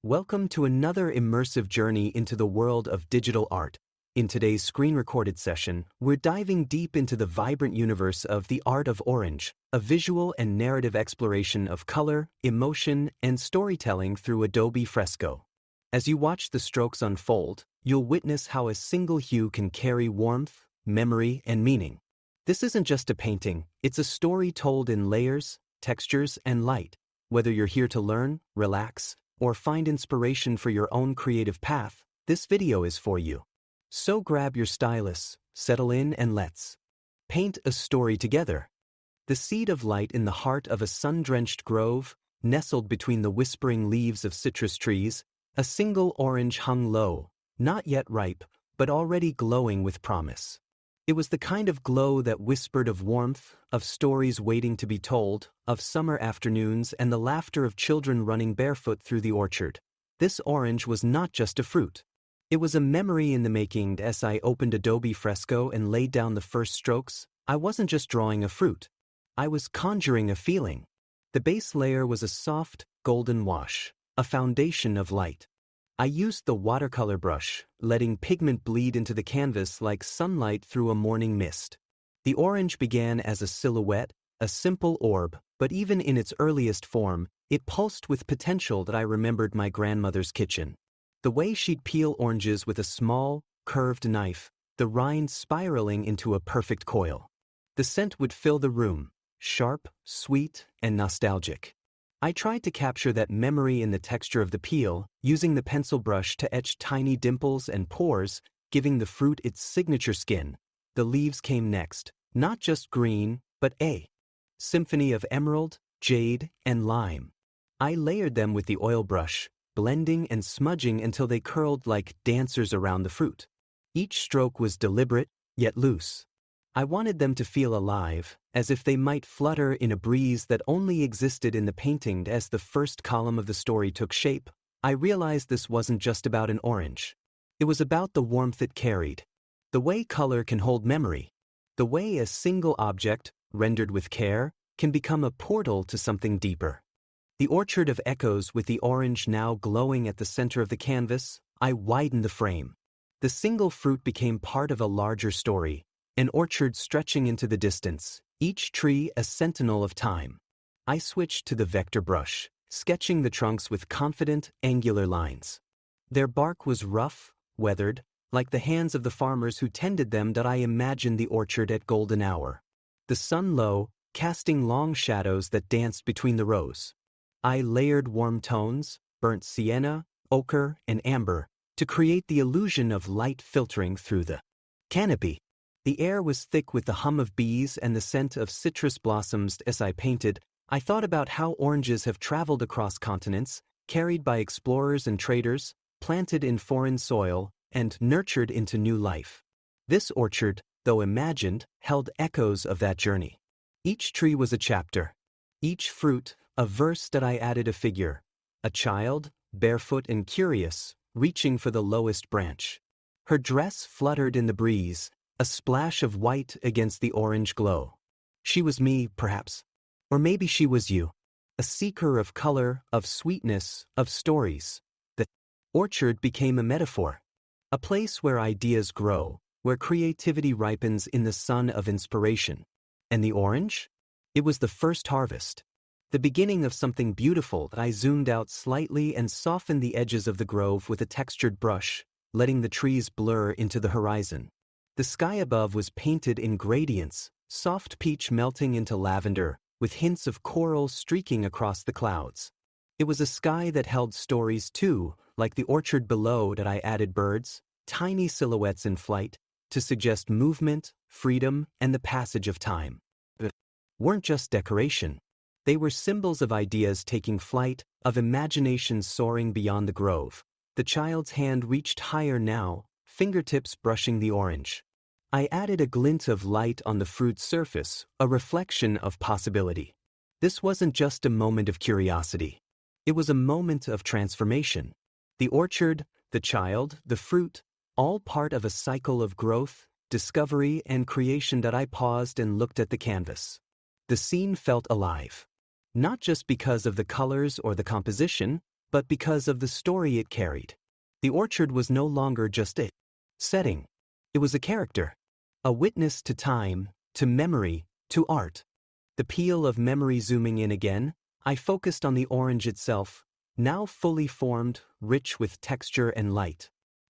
Welcome to another immersive journey into the world of digital art. In today's screen-recorded session, we're diving deep into the vibrant universe of The Art of Orange, a visual and narrative exploration of color, emotion, and storytelling through Adobe Fresco. As you watch the strokes unfold, you'll witness how a single hue can carry warmth, memory, and meaning. This isn't just a painting, it's a story told in layers, textures, and light. Whether you're here to learn, relax, or find inspiration for your own creative path, this video is for you. So grab your stylus, settle in, and let's paint a story together. The seed of light in the heart of a sun-drenched grove, nestled between the whispering leaves of citrus trees, a single orange hung low, not yet ripe, but already glowing with promise. It was the kind of glow that whispered of warmth, of stories waiting to be told, of summer afternoons and the laughter of children running barefoot through the orchard. This orange was not just a fruit. It was a memory in the making. As I opened Adobe Fresco and laid down the first strokes, I wasn't just drawing a fruit. I was conjuring a feeling. The base layer was a soft, golden wash, a foundation of light. I used the watercolor brush, letting pigment bleed into the canvas like sunlight through a morning mist. The orange began as a silhouette, a simple orb, but even in its earliest form, it pulsed with potential that I remembered my grandmother's kitchen. The way she'd peel oranges with a small, curved knife, the rind spiraling into a perfect coil. The scent would fill the room, sharp, sweet, and nostalgic. I tried to capture that memory in the texture of the peel, using the pencil brush to etch tiny dimples and pores, giving the fruit its signature skin. The leaves came next, not just green, but a symphony of emerald, jade, and lime. I layered them with the oil brush, blending and smudging until they curled like dancers around the fruit. Each stroke was deliberate, yet loose. I wanted them to feel alive, as if they might flutter in a breeze that only existed in the painting. As the first column of the story took shape, I realized this wasn't just about an orange. It was about the warmth it carried. The way color can hold memory. The way a single object, rendered with care, can become a portal to something deeper. The orchard of echoes, with the orange now glowing at the center of the canvas, I widened the frame. The single fruit became part of a larger story. An orchard stretching into the distance, each tree a sentinel of time. I switched to the vector brush, sketching the trunks with confident, angular lines. Their bark was rough, weathered, like the hands of the farmers who tended them. That I imagined the orchard at golden hour. The sun low, casting long shadows that danced between the rows. I layered warm tones, burnt sienna, ochre, and amber, to create the illusion of light filtering through the canopy. The air was thick with the hum of bees and the scent of citrus blossoms. As I painted, I thought about how oranges have traveled across continents, carried by explorers and traders, planted in foreign soil, and nurtured into new life. This orchard, though imagined, held echoes of that journey. Each tree was a chapter. Each fruit, a verse that I added a figure. A child, barefoot and curious, reaching for the lowest branch. Her dress fluttered in the breeze, a splash of white against the orange glow. She was me, perhaps. Or maybe she was you. A seeker of color, of sweetness, of stories. The orchard became a metaphor. A place where ideas grow, where creativity ripens in the sun of inspiration. And the orange? It was the first harvest. The beginning of something beautiful. That I zoomed out slightly and softened the edges of the grove with a textured brush, letting the trees blur into the horizon. The sky above was painted in gradients, soft peach melting into lavender, with hints of coral streaking across the clouds. It was a sky that held stories too, like the orchard below. That I added birds, tiny silhouettes in flight, to suggest movement, freedom, and the passage of time. They weren't just decoration. They were symbols of ideas taking flight, of imagination soaring beyond the grove. The child's hand reached higher now, fingertips brushing the orange. I added a glint of light on the fruit's surface, a reflection of possibility. This wasn't just a moment of curiosity. It was a moment of transformation. The orchard, the child, the fruit, all part of a cycle of growth, discovery, and creation. That I paused and looked at the canvas. The scene felt alive. Not just because of the colors or the composition, but because of the story it carried. The orchard was no longer just a setting. It was a character, a witness to time, to memory, to art. The peel of memory zooming in again, I focused on the orange itself, now fully formed, rich with texture and light.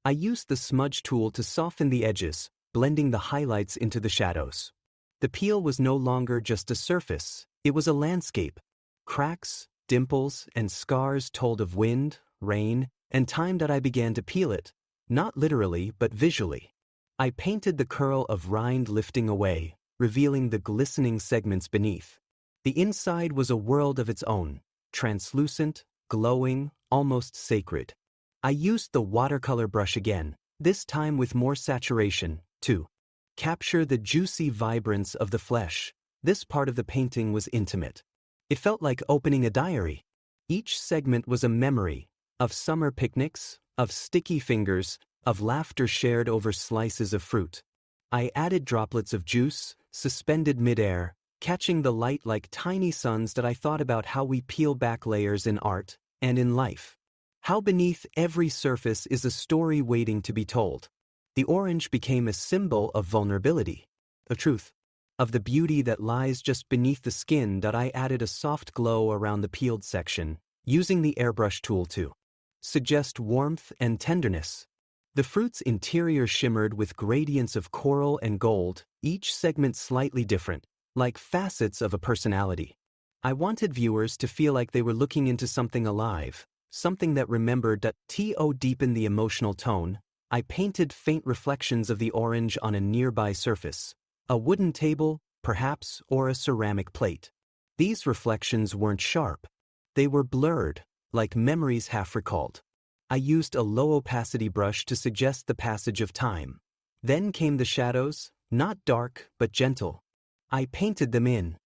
I used the smudge tool to soften the edges, blending the highlights into the shadows. The peel was no longer just a surface, it was a landscape. Cracks, dimples, and scars told of wind, rain, and time that I began to peel it, not literally but visually. I painted the curl of rind lifting away, revealing the glistening segments beneath. The inside was a world of its own, translucent, glowing, almost sacred. I used the watercolor brush again, this time with more saturation, to capture the juicy vibrance of the flesh. This part of the painting was intimate. It felt like opening a diary. Each segment was a memory, of summer picnics, of sticky fingers, of laughter shared over slices of fruit. I added droplets of juice, suspended midair, catching the light like tiny suns that I thought about how we peel back layers in art and in life. How beneath every surface is a story waiting to be told. The orange became a symbol of vulnerability, of truth, of the beauty that lies just beneath the skin. That I added a soft glow around the peeled section, using the airbrush tool to suggest warmth and tenderness. The fruit's interior shimmered with gradients of coral and gold, each segment slightly different, like facets of a personality. I wanted viewers to feel like they were looking into something alive, something that remembered that to deepen the emotional tone. I painted faint reflections of the orange on a nearby surface, a wooden table, perhaps, or a ceramic plate. These reflections weren't sharp. They were blurred, like memories half recalled. I used a low opacity brush to suggest the passage of time. Then came the shadows, not dark but gentle. I painted them in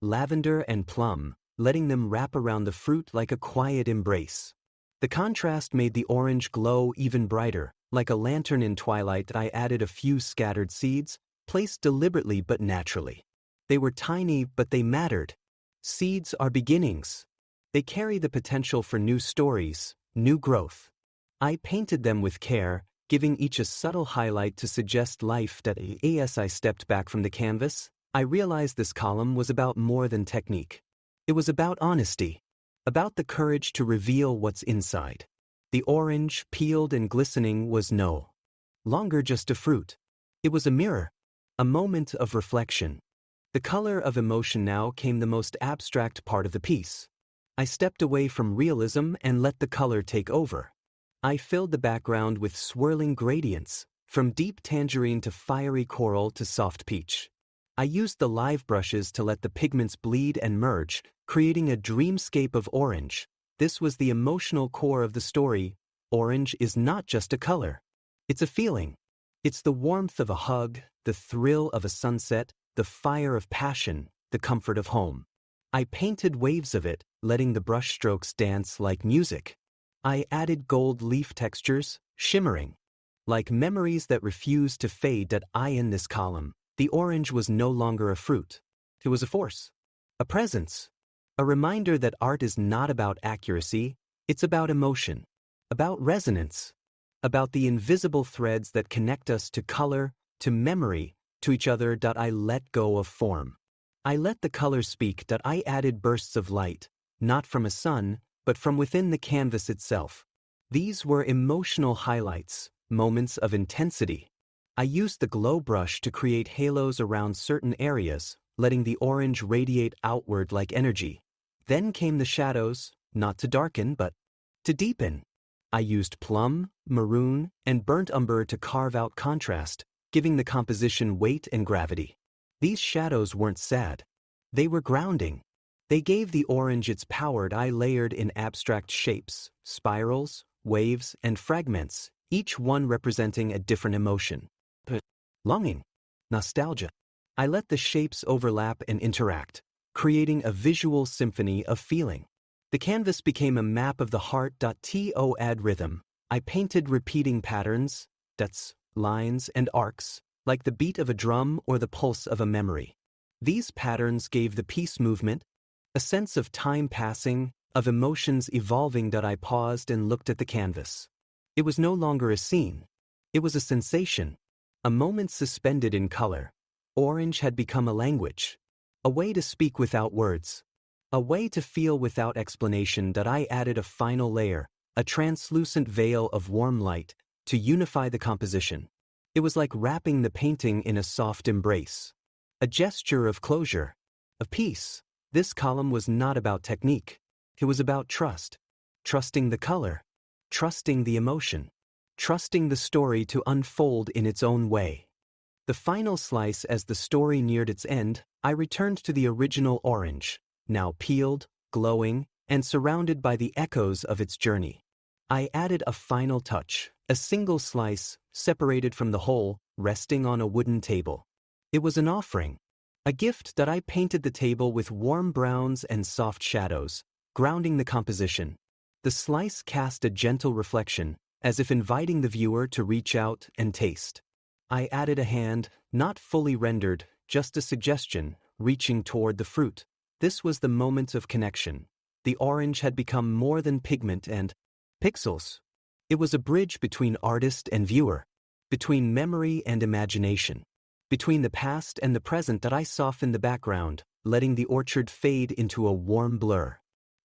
lavender and plum, letting them wrap around the fruit like a quiet embrace. The contrast made the orange glow even brighter, like a lantern in twilight. I added a few scattered seeds, placed deliberately but naturally. They were tiny, but they mattered. Seeds are beginnings. They carry the potential for new stories, new growth. I painted them with care, giving each a subtle highlight to suggest life. That as I stepped back from the canvas, I realized this column was about more than technique. It was about honesty, about the courage to reveal what's inside. The orange, peeled and glistening, was no longer just a fruit. It was a mirror, a moment of reflection. The color of emotion now came the most abstract part of the piece. I stepped away from realism and let the color take over. I filled the background with swirling gradients, from deep tangerine to fiery coral to soft peach. I used the live brushes to let the pigments bleed and merge, creating a dreamscape of orange. This was the emotional core of the story. Orange is not just a color. It's a feeling. It's the warmth of a hug, the thrill of a sunset, the fire of passion, the comfort of home. I painted waves of it, letting the brushstrokes dance like music. I added gold leaf textures, shimmering, like memories that refused to fade. That in this column, the orange was no longer a fruit. It was a force, a presence, a reminder that art is not about accuracy, it's about emotion, about resonance, about the invisible threads that connect us to color, to memory, to each other. I let go of form. I let the color speak. I added bursts of light, not from a sun, but from within the canvas itself. These were emotional highlights, moments of intensity. I used the glow brush to create halos around certain areas, letting the orange radiate outward like energy. Then came the shadows, not to darken but to deepen. I used plum, maroon, and burnt umber to carve out contrast, giving the composition weight and gravity. These shadows weren't sad. They were grounding. They gave the orange its power. I layered in abstract shapes, spirals, waves, and fragments, each one representing a different emotion. Longing, nostalgia. I let the shapes overlap and interact, creating a visual symphony of feeling. The canvas became a map of the heart. To add rhythm, I painted repeating patterns, dots, lines, and arcs, like the beat of a drum or the pulse of a memory. These patterns gave the piece movement, a sense of time passing, of emotions evolving. I paused and looked at the canvas. It was no longer a scene. It was a sensation. A moment suspended in color. Orange had become a language. A way to speak without words. A way to feel without explanation. I added a final layer, a translucent veil of warm light, to unify the composition. It was like wrapping the painting in a soft embrace. A gesture of closure. Of peace. This column was not about technique. It was about trust. Trusting the color. Trusting the emotion. Trusting the story to unfold in its own way. The final slice. As the story neared its end, I returned to the original orange, now peeled, glowing, and surrounded by the echoes of its journey. I added a final touch, a single slice, separated from the whole, resting on a wooden table. It was an offering. A gift. I painted the table with warm browns and soft shadows, grounding the composition. The slice cast a gentle reflection, as if inviting the viewer to reach out and taste. I added a hand, not fully rendered, just a suggestion, reaching toward the fruit. This was the moment of connection. The orange had become more than pigment and pixels. It was a bridge between artist and viewer, between memory and imagination, between the past and the present. I softened the background, letting the orchard fade into a warm blur.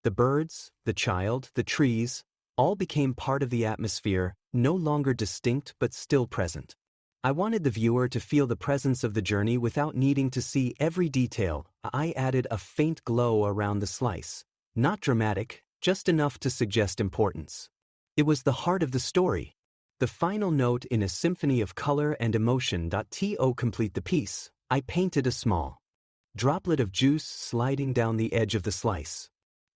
The birds, the child, the trees, all became part of the atmosphere, no longer distinct but still present. I wanted the viewer to feel the presence of the journey without needing to see every detail. I added a faint glow around the slice. Not dramatic, just enough to suggest importance. It was the heart of the story. The final note in a symphony of color and emotion. To complete the piece, I painted a small droplet of juice sliding down the edge of the slice.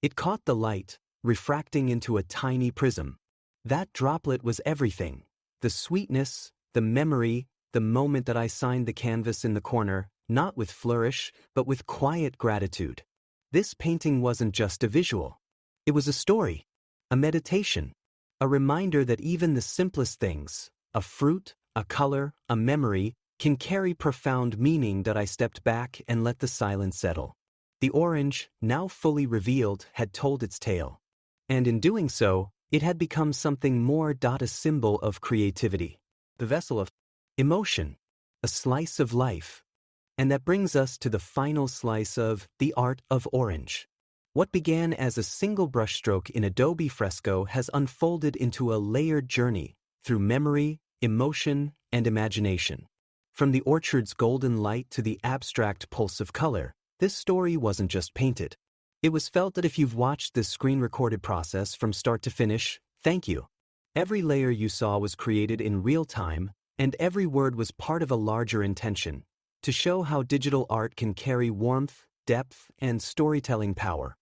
It caught the light, refracting into a tiny prism. That droplet was everything. The sweetness, the memory, the moment. I signed the canvas in the corner, not with flourish, but with quiet gratitude. This painting wasn't just a visual. It was a story, a meditation, a reminder that even the simplest things, a fruit, a color, a memory, can carry profound meaning. I stepped back and let the silence settle. The orange, now fully revealed, had told its tale. And in doing so, it had become something more. A symbol of creativity. The vessel of emotion. A slice of life. And that brings us to the final slice of the art of orange. What began as a single brushstroke in Adobe Fresco has unfolded into a layered journey through memory, emotion, and imagination. From the orchard's golden light to the abstract pulse of color, this story wasn't just painted. It was felt. That if you've watched this screen-recorded process from start to finish, thank you. Every layer you saw was created in real time, and every word was part of a larger intention, to show how digital art can carry warmth, depth, and storytelling power.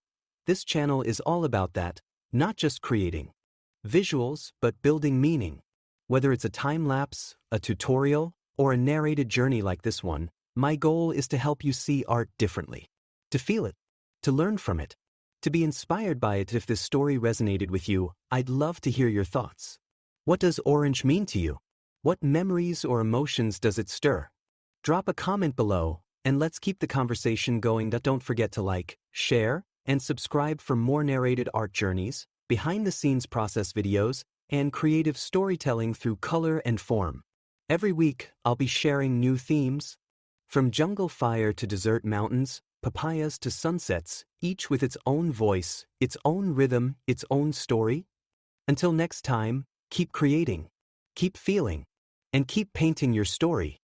This channel is all about that, not just creating visuals, but building meaning. Whether it's a time-lapse, a tutorial, or a narrated journey like this one, my goal is to help you see art differently, to feel it, to learn from it, to be inspired by it. If this story resonated with you, I'd love to hear your thoughts. What does orange mean to you? What memories or emotions does it stir? Drop a comment below, and let's keep the conversation going. Don't forget to like, share, and subscribe for more narrated art journeys, behind-the-scenes process videos, and creative storytelling through color and form. Every week, I'll be sharing new themes, from jungle fire to desert mountains, papayas to sunsets, each with its own voice, its own rhythm, its own story. Until next time, keep creating, keep feeling, and keep painting your story.